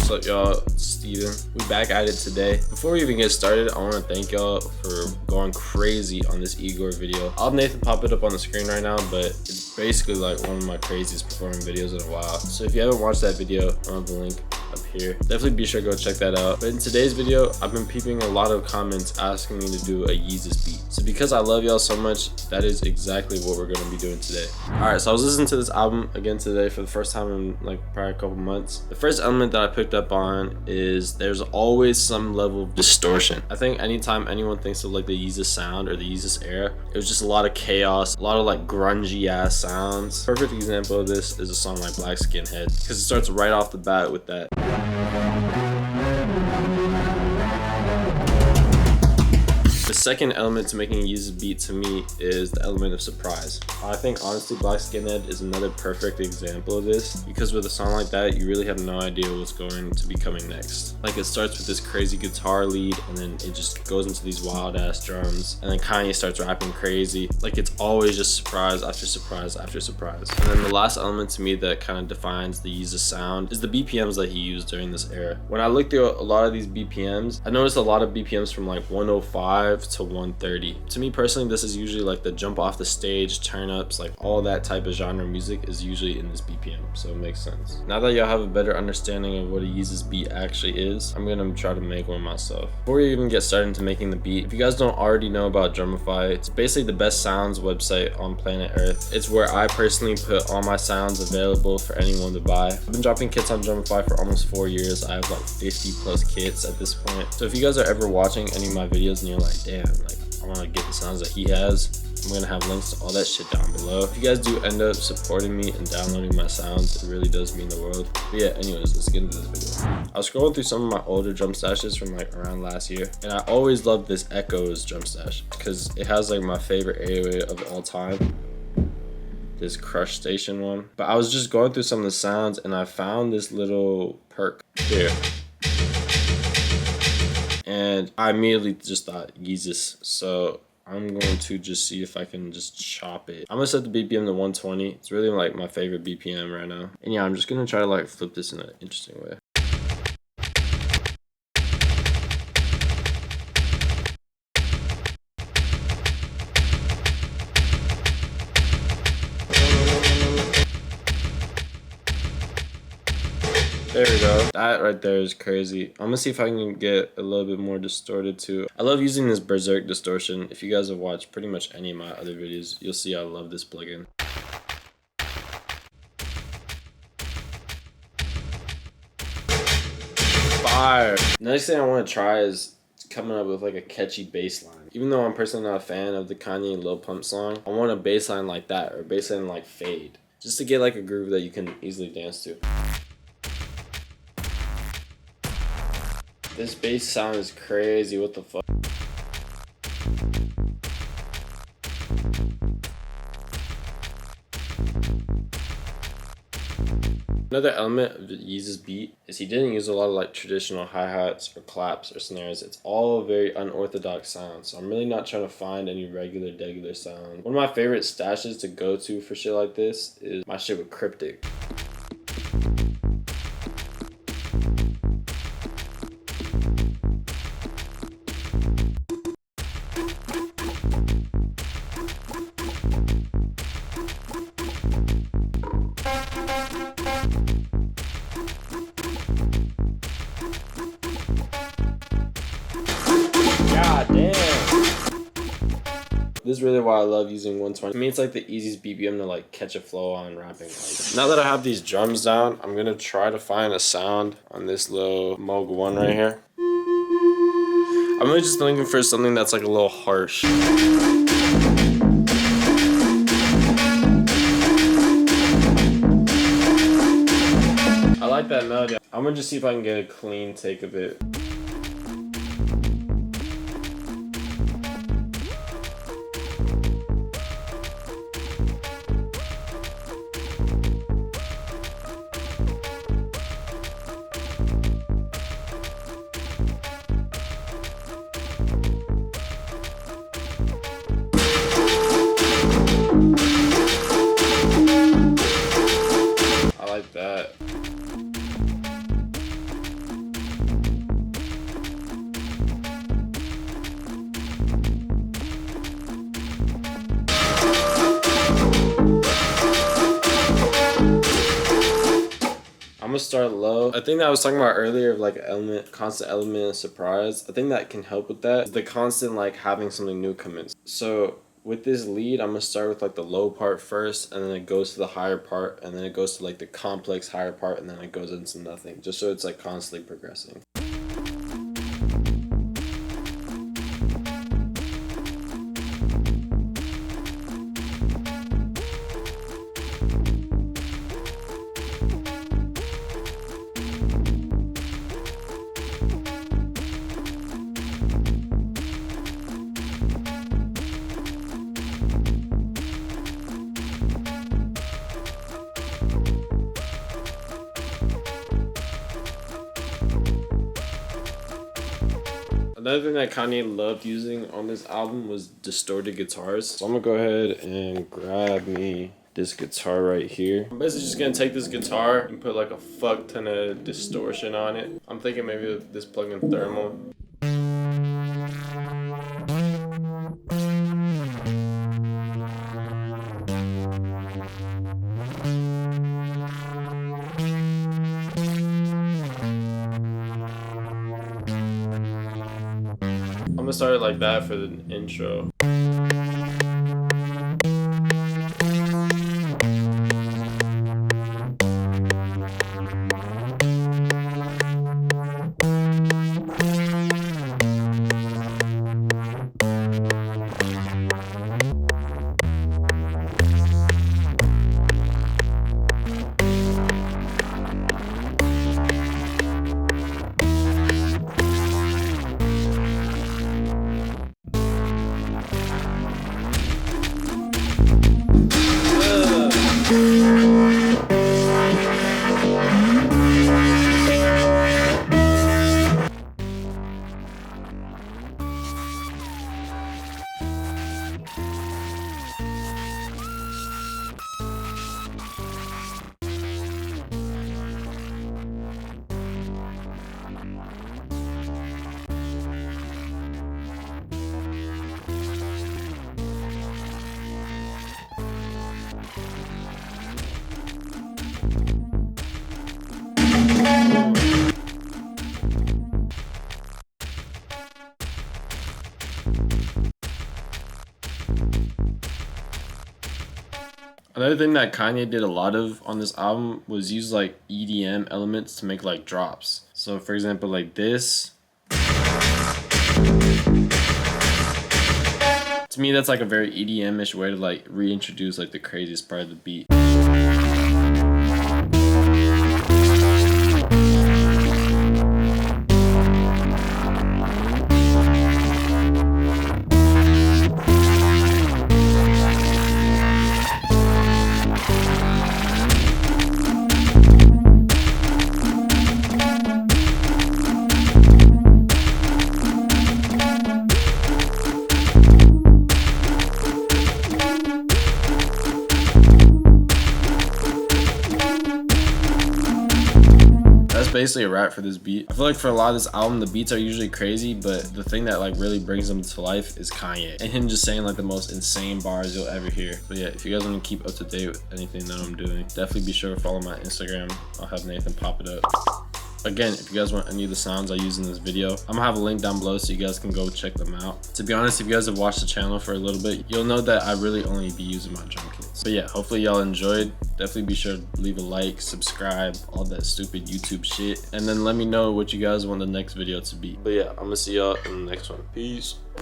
What's up, y'all? It's Steven. We back at it today. Before we even get started, I want to thank y'all for going crazy on this Igor video. I'll have Nathan pop it up on the screen right now, but it's basically like one of my craziest performing videos in a while. So if you haven't watched that video, I'll have the link up here. Definitely be sure to go check that out. But in today's video, I've been peeping a lot of comments asking me to do a Yeezus beat. So because I love y'all so much, that is exactly what we're going to be doing today. Alright, so I was listening to this album again today for the first time in like probably a couple months. The first element that I picked up on is there's always some level of distortion. I think anytime anyone thinks of like the Yeezus sound or the Yeezus era, it was just a lot of chaos, a lot of like grungy ass sounds. Perfect example of this is a song like Black Skinhead, because it starts right off the bat with that. The second element to making a Yeezus beat to me is the element of surprise. I think honestly Black Skinhead is another perfect example of this, because with a song like that you really have no idea what's going to be coming next. Like it starts with this crazy guitar lead and then it just goes into these wild ass drums, and then Kanye starts rapping crazy. Like it's always just surprise after surprise after surprise. And then the last element to me that kind of defines the Yeezus sound is the BPMs that he used during this era. When I looked through a lot of these BPMs, I noticed a lot of BPMs from like 105 to 130. To me personally, this is usually like the jump off the stage, turn ups, like all that type of genre music is usually in this BPM, so it makes sense. Now that y'all have a better understanding of what a Yeezus beat actually is, I'm gonna try to make one myself. Before we even get started into making the beat, if you guys don't already know about Drumify, it's basically the best sounds website on planet Earth. It's where I personally put all my sounds available for anyone to buy. I've been dropping kits on Drumify for almost 4 years. I have like 50 plus kits at this point. So if you guys are ever watching any of my videos and you're like, damn, like I want to get the sounds that he has, I'm gonna have links to all that shit down below. If you guys do end up supporting me and downloading my sounds, it really does mean the world. But yeah, anyways, let's get into this video. I was scrolling through some of my older drum stashes from like around last year, and I always loved this Echoes drum stash because it has like my favorite 808 of all time, this Crush Station one. But I was just going through some of the sounds and I found this little perk here. And I immediately just thought Yeezus, so I'm going to just see if I can just chop it. I'm gonna set the BPM to 120. It's really like my favorite BPM right now. And yeah, I'm just gonna try to like flip this in an interesting way. There we go. That right there is crazy. I'm gonna see if I can get a little bit more distorted too. I love using this Berserk distortion. If you guys have watched pretty much any of my other videos, you'll see I love this plugin. Fire! The next thing I want to try is coming up with like a catchy bass line. Even though I'm personally not a fan of the Kanye Lil Pump song, I want a bass line like that, or a bass line like Fade, just to get like a groove that you can easily dance to. This bass sound is crazy, what the fuck? Another element of the Yeezus beat is he didn't use a lot of like traditional hi-hats or claps or snares. It's all very unorthodox sounds, so I'm really not trying to find any regular sound. One of my favorite stashes to go to for shit like this is my shit with Cryptic. God damn. This is really why I love using 120. To me, it's like the easiest BPM to like catch a flow on rapping. Like, now that I have these drums down, I'm gonna try to find a sound on this little Moog 1 right here. I'm really just looking for something that's like a little harsh. I like that melody. I'm gonna just see if I can get a clean take of it. I like that. I'm gonna start low. I think that I was talking about earlier of like constant element of surprise. I think that can help with that. The constant like having something new come in. So with this lead, I'm gonna start with like the low part first, and then it goes to the higher part, and then it goes to like the complex higher part, and then it goes into nothing, just so it's like constantly progressing. Another thing that Kanye loved using on this album was distorted guitars. So I'm gonna go ahead and grab me this guitar right here. I'm basically just gonna take this guitar and put like a fuck ton of distortion on it. I'm thinking maybe this plug-in thermal. I'm gonna start it like that for the intro. Another thing that Kanye did a lot of on this album was use like EDM elements to make like drops. So for example, like this. To me, that's like a very EDM-ish way to like reintroduce like the craziest part of the beat. Basically a wrap for this beat. I feel like for a lot of this album, the beats are usually crazy, but the thing that like really brings them to life is Kanye and him just saying like the most insane bars you'll ever hear. But yeah, if you guys want to keep up to date with anything that I'm doing, definitely be sure to follow my Instagram. I'll have Nathan pop it up. Again, if you guys want any of the sounds I use in this video, I'm gonna have a link down below so you guys can go check them out. To be honest, if you guys have watched the channel for a little bit, you'll know that I really only be using my drum kits. But yeah, hopefully y'all enjoyed. Definitely be sure to leave a like, subscribe, all that stupid YouTube shit. And then let me know what you guys want the next video to be. But yeah, I'm gonna see y'all in the next one. Peace.